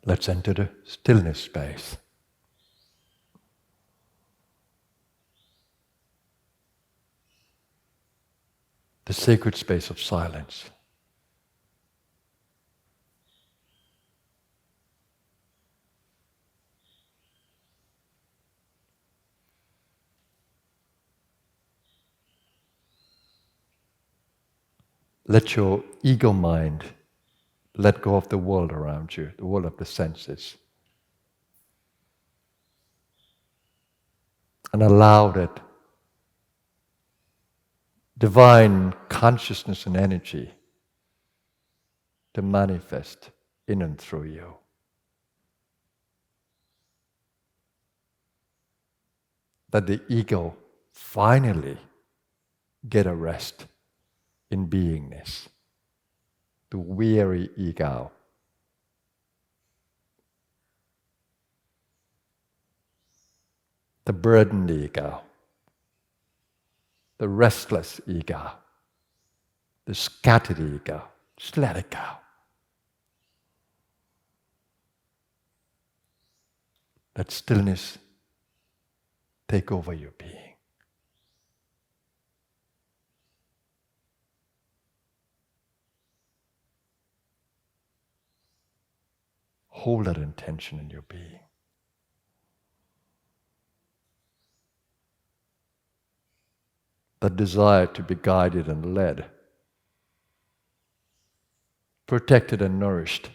Let's enter the stillness space. The sacred space of silence. Let your ego mind let go of the world around you, the world of the senses. And allow that divine consciousness and energy to manifest in and through you. That the ego finally get a rest in beingness. The weary ego. The burdened ego. The restless ego. The scattered ego. Just let it go. Let stillness take over your being. Hold that intention in your being. That desire to be guided and led, protected and nourished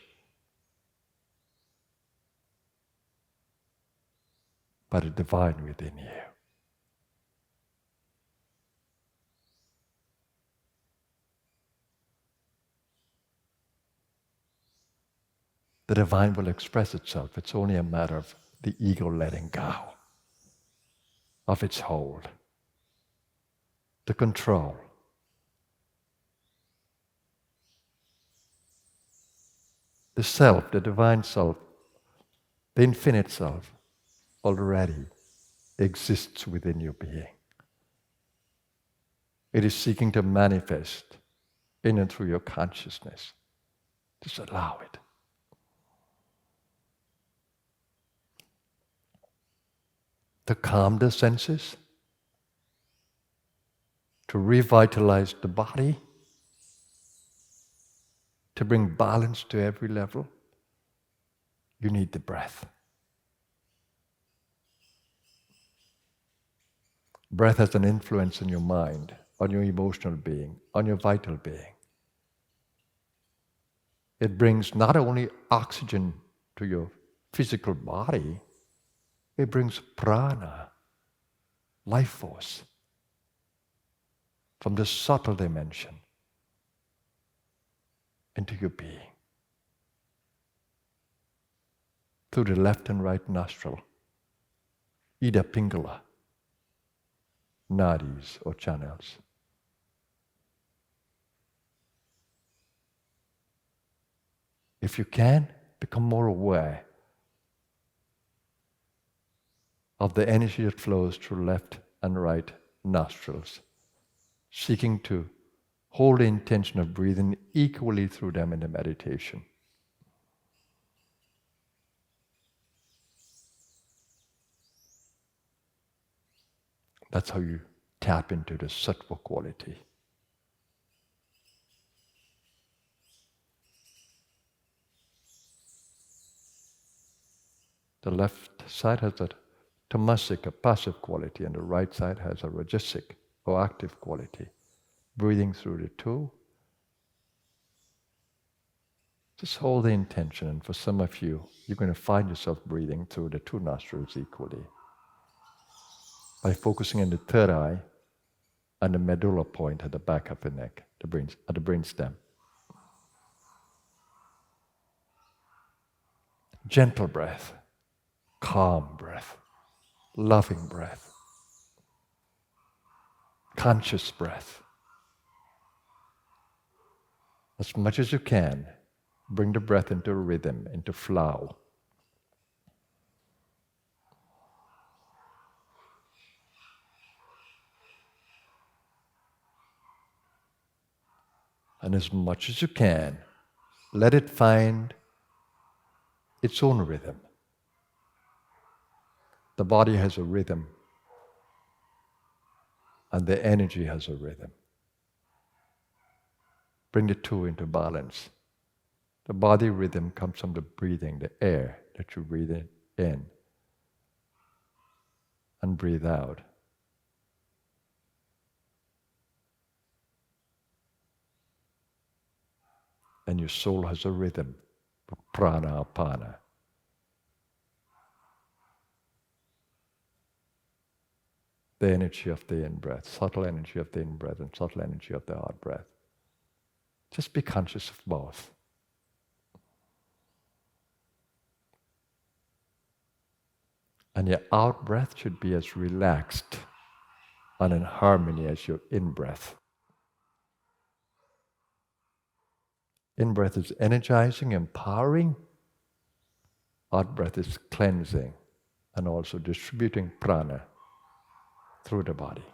by the divine within you. The divine will express itself. It's only a matter of the ego letting go of its hold, the control. The self, the divine self, the infinite self, already exists within your being. It is seeking to manifest in and through your consciousness. Just allow it. To calm the senses, to revitalize the body, to bring balance to every level, you need the breath. Breath has an influence on your mind, on your emotional being, on your vital being. It brings not only oxygen to your physical body, it brings prana, life force, from the subtle dimension into your being. Through the left and right nostril, either pingala, nadis or channels. If you can, become more aware of the energy that flows through left and right nostrils, seeking to hold the intention of breathing equally through them in the meditation. That's how you tap into the sattva quality. The left side has a tamasic, a passive quality, and the right side has a rajasic, or active quality. Breathing through the two. Just hold the intention, and for some of you, you're going to find yourself breathing through the two nostrils equally. By focusing on the third eye and the medulla point at the back of the neck, at the brainstem. Gentle breath, calm breath, loving breath, conscious breath. As much as you can, bring the breath into rhythm, into flow. And as much as you can, let it find its own rhythm. The body has a rhythm, and the energy has a rhythm. Bring the two into balance. The body rhythm comes from the breathing, the air that you breathe in and breathe out. And your soul has a rhythm, prana, apana. The energy of the in-breath, subtle energy of the in-breath and subtle energy of the out-breath. Just be conscious of both. And your out-breath should be as relaxed and in harmony as your in-breath. In-breath is energizing, empowering. Out-breath is cleansing and also distributing prana through the body.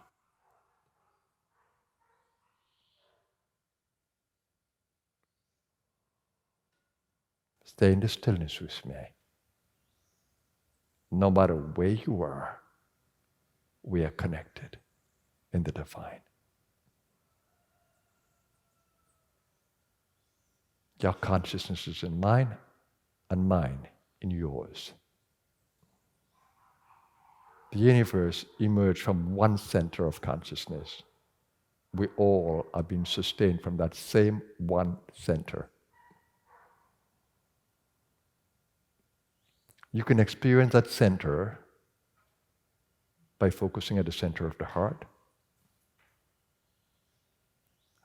Stay in the stillness with me. No matter where you are, we are connected in the divine. Your consciousness is in mine and mine in yours. The universe emerged from one center of consciousness. We all are being sustained from that same one center. You can experience that center by focusing at the center of the heart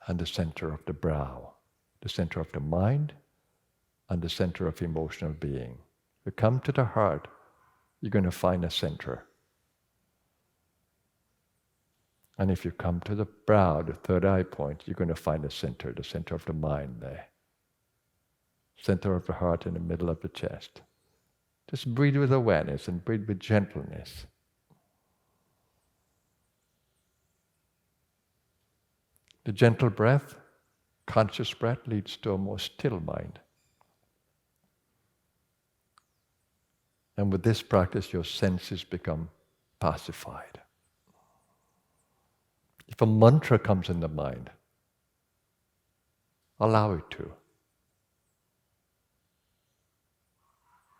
and the center of the brow, the center of the mind and the center of emotional being. You come to the heart, you're going to find a center. And if you come to the brow, the third eye point, you're going to find a center, the center of the mind there. Center of the heart in the middle of the chest. Just breathe with awareness and breathe with gentleness. The gentle breath, conscious breath, leads to a more still mind. And with this practice, your senses become pacified. If a mantra comes in the mind, allow it to.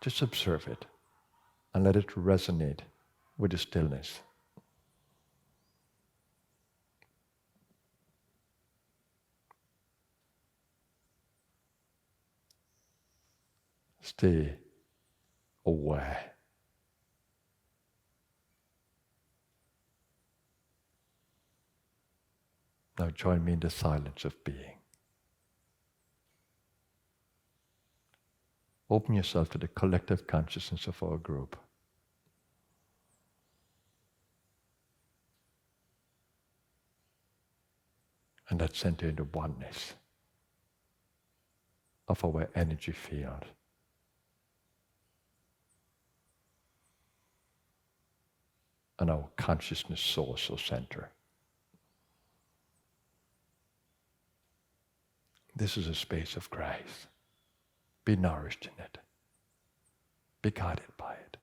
Just observe it and let it resonate with the stillness. Stay aware. Now join me in the silence of being. Open yourself to the collective consciousness of our group. And let's enter into oneness of our energy field. And our consciousness source or center. This is a space of grace. Be nourished in it. Be guided by it.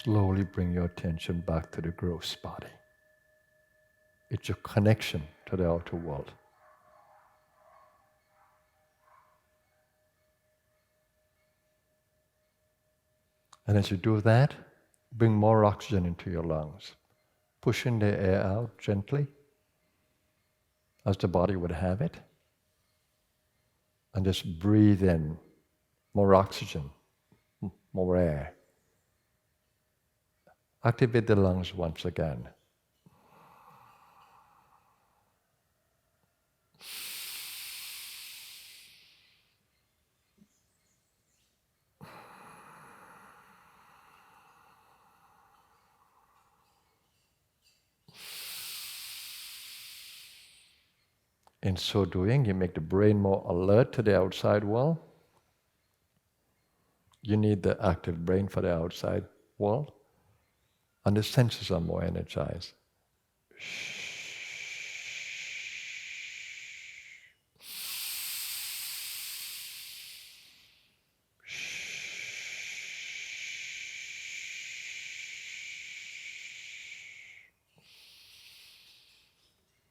slowly bring your attention back to the gross body. It's your connection to the outer world. And as you do that, bring more oxygen into your lungs, pushing the air out gently, as the body would have it, and just breathe in more oxygen, more air. Activate the lungs once again. In so doing, you make the brain more alert to the outside world. You need the active brain for the outside world. And the senses are more energized.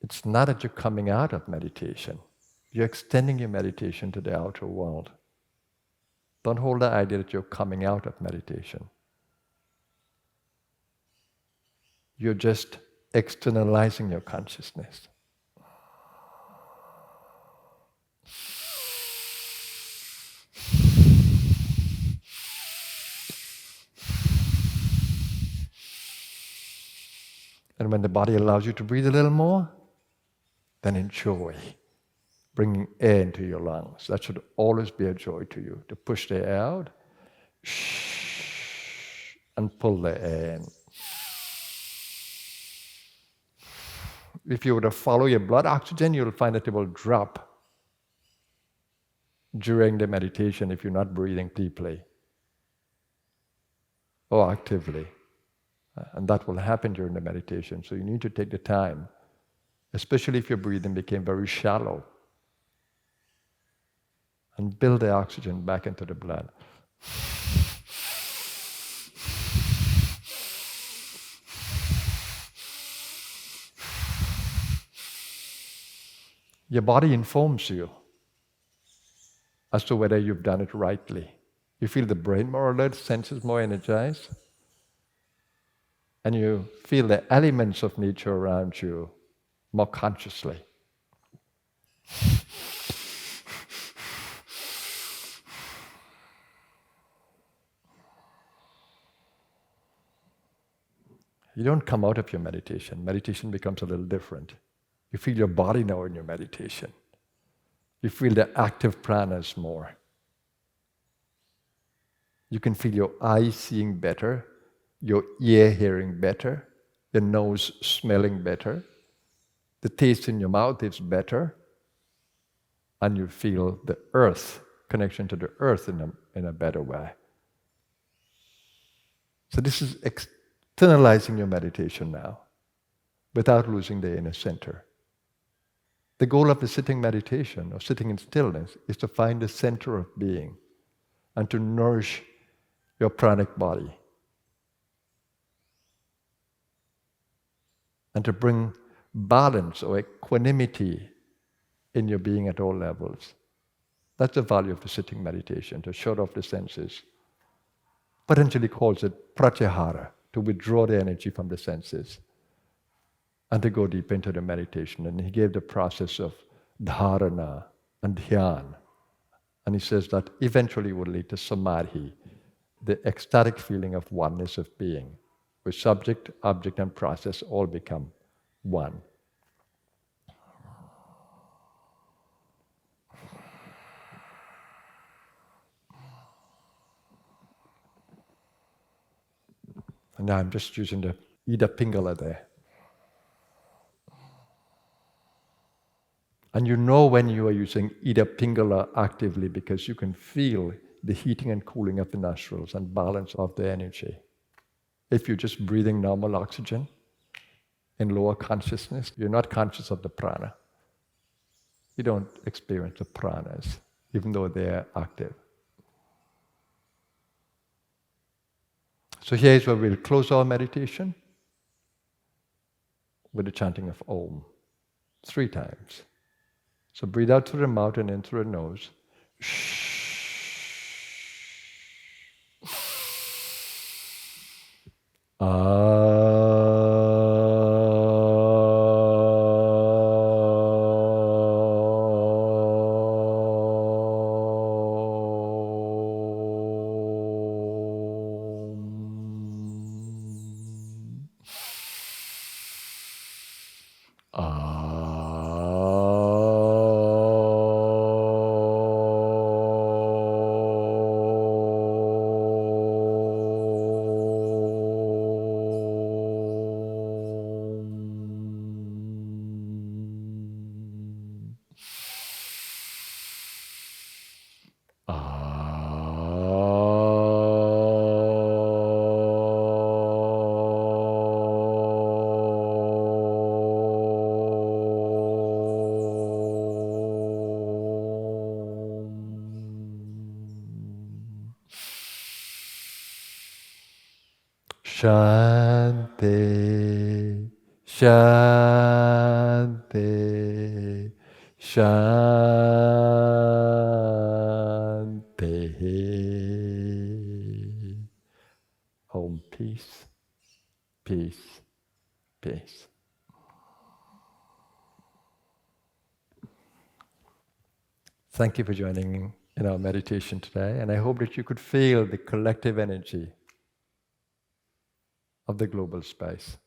It's not that you're coming out of meditation. You're extending your meditation to the outer world. Don't hold the idea that you're coming out of meditation. You're just externalizing your consciousness. And when the body allows you to breathe a little more, then enjoy bringing air into your lungs. That should always be a joy to you, to push the air out and pull the air in. If you were to follow your blood oxygen, you'll find that it will drop during the meditation if you're not breathing deeply or actively. And that will happen during the meditation. So you need to take the time, especially if your breathing became very shallow, and build the oxygen back into the blood. Your body informs you as to whether you've done it rightly. You feel the brain more alert, senses more energized, and you feel the elements of nature around you more consciously. You don't come out of your meditation. Meditation becomes a little different. You feel your body now in your meditation. You feel the active pranas more. You can feel your eyes seeing better, your ear hearing better, your nose smelling better, the taste in your mouth is better, and you feel the earth, connection to the earth in a better way. So this is externalizing your meditation now, without losing the inner center. The goal of the sitting meditation, or sitting in stillness, is to find the center of being and to nourish your pranic body and to bring balance or equanimity in your being at all levels. That's the value of the sitting meditation, to shut off the senses. Patanjali calls it pratyahara, to withdraw the energy from the senses and to go deep into the meditation. And he gave the process of dharana and dhyan. And he says that eventually would lead to samadhi, the ecstatic feeling of oneness of being, where subject, object, and process all become one. And now I'm just using the Ida Pingala there. And you know when you are using Ida Pingala actively because you can feel the heating and cooling of the nostrils and balance of the energy. If you're just breathing normal oxygen in lower consciousness, you're not conscious of the prana. You don't experience the pranas, even though they're active. So here's where we'll close our meditation with the chanting of Om 3 times. So breathe out through the mouth and in through the nose. Shanti, Shanti, Shanti. Om, peace, peace, peace. Thank you for joining in our meditation today, and I hope that you could feel the collective energy of the global space.